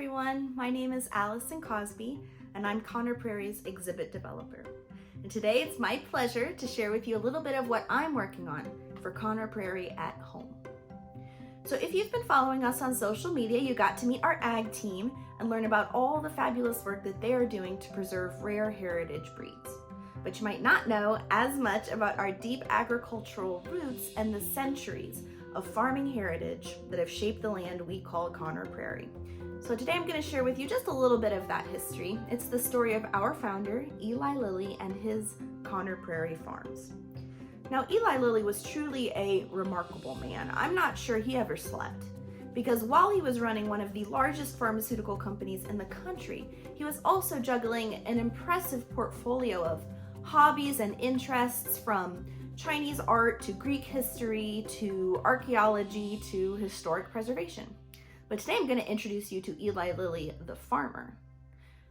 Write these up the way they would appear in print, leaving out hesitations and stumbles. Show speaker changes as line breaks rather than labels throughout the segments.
everyone, my name is Allison Cosbey and I'm Conner Prairie's Exhibit Developer. And today it's my pleasure to share with you a little bit of what I'm working on for Conner Prairie at home. So if you've been following us on social media, you got to meet our ag team and learn about all the fabulous work that they are doing to preserve rare heritage breeds. But you might not know as much about our deep agricultural roots and the centuries of farming heritage that have shaped the land we call Conner Prairie. So today I'm going to share with you just a little bit of that history. It's the story of our founder, Eli Lilly, and his Conner Prairie farms. Now, Eli Lilly was truly a remarkable man. I'm not sure he ever slept, because while he was running one of the largest pharmaceutical companies in the country, he was also juggling an impressive portfolio of hobbies and interests, from Chinese art to Greek history to archaeology to historic preservation. But today I'm going to introduce you to Eli Lilly, the farmer.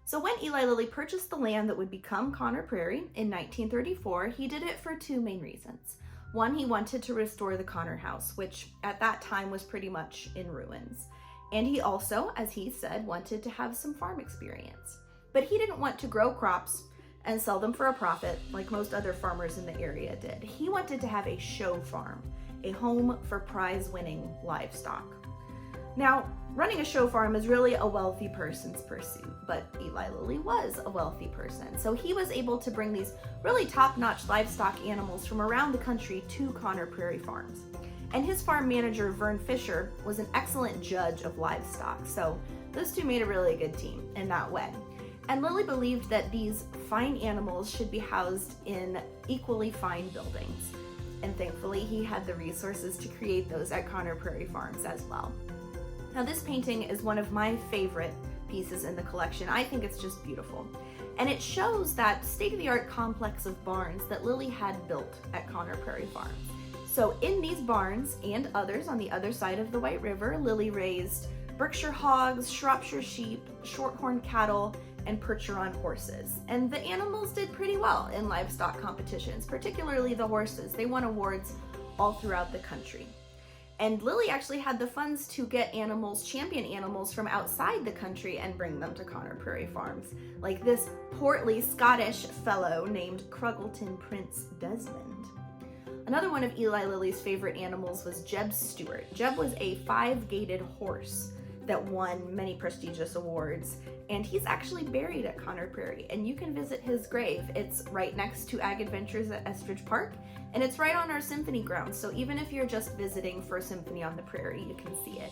So when Eli Lilly purchased the land that would become Conner Prairie in 1934, he did it for two main reasons. One, he wanted to restore the Conner house, which at that time was pretty much in ruins. And he also, as he said, wanted to have some farm experience. But he didn't want to grow crops and sell them for a profit like most other farmers in the area did. He wanted to have a show farm, a home for prize-winning livestock. Now, running a show farm is really a wealthy person's pursuit, but Eli Lilly was a wealthy person, so he was able to bring these really top-notch livestock animals from around the country to Conner Prairie farms. And his farm manager, Vern Fisher, was an excellent judge of livestock, so those two made a really good team in that way. And Lilly believed that these fine animals should be housed in equally fine buildings. And thankfully, he had the resources to create those at Conner Prairie Farms as well. Now, this painting is one of my favorite pieces in the collection. I think it's just beautiful. And it shows that state-of-the-art complex of barns that Lilly had built at Conner Prairie Farms. So in these barns and others on the other side of the White River, Lilly raised Berkshire hogs, Shropshire sheep, shorthorn cattle, and Percheron horses. And the animals did pretty well in livestock competitions, particularly the horses. They won awards all throughout the country. And Lilly actually had the funds to get animals, champion animals from outside the country and bring them to Conner Prairie Farms, like this portly Scottish fellow named Cruggleton Prince Desmond. Another one of Eli Lilly's favorite animals was Jeb Stuart. Jeb was a 5-gated horse that won many prestigious awards, and he's actually buried at Conner Prairie, and you can visit his grave. It's right next to Ag Adventures at Estridge Park, and it's right on our symphony grounds, so even if you're just visiting for a symphony on the prairie, you can see it.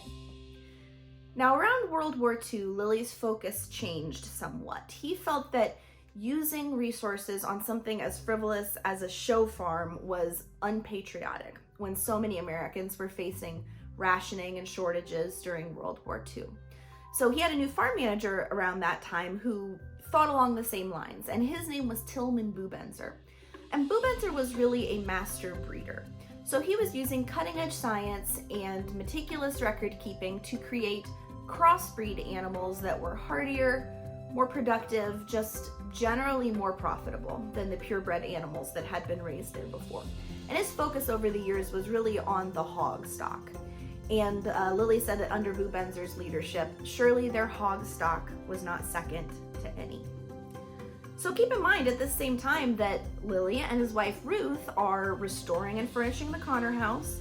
Now, around World War II, Lilly's focus changed somewhat. He felt that using resources on something as frivolous as a show farm was unpatriotic when so many Americans were facing rationing and shortages during World War II. So he had a new farm manager around that time who thought along the same lines, and his name was Tillman Bubenzer. And Bubenzer was really a master breeder. So he was using cutting-edge science and meticulous record keeping to create crossbreed animals that were hardier, more productive, just generally more profitable than the purebred animals that had been raised there before. And his focus over the years was really on the hog stock. And Lilly said that under Bubenzer's leadership, surely their hog stock was not second to any. So keep in mind at the same time that Lilly and his wife Ruth are restoring and furnishing the Conner house,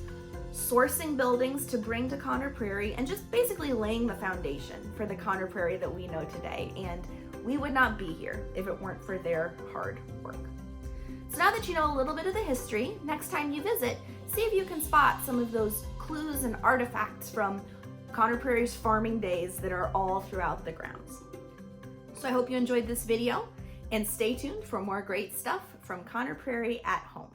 sourcing buildings to bring to Conner Prairie, and just basically laying the foundation for the Conner Prairie that we know today. And we would not be here if it weren't for their hard work. So now that you know a little bit of the history, next time you visit, see if you can spot some of those clues and artifacts from Conner Prairie's farming days that are all throughout the grounds. So I hope you enjoyed this video, and stay tuned for more great stuff from Conner Prairie at home.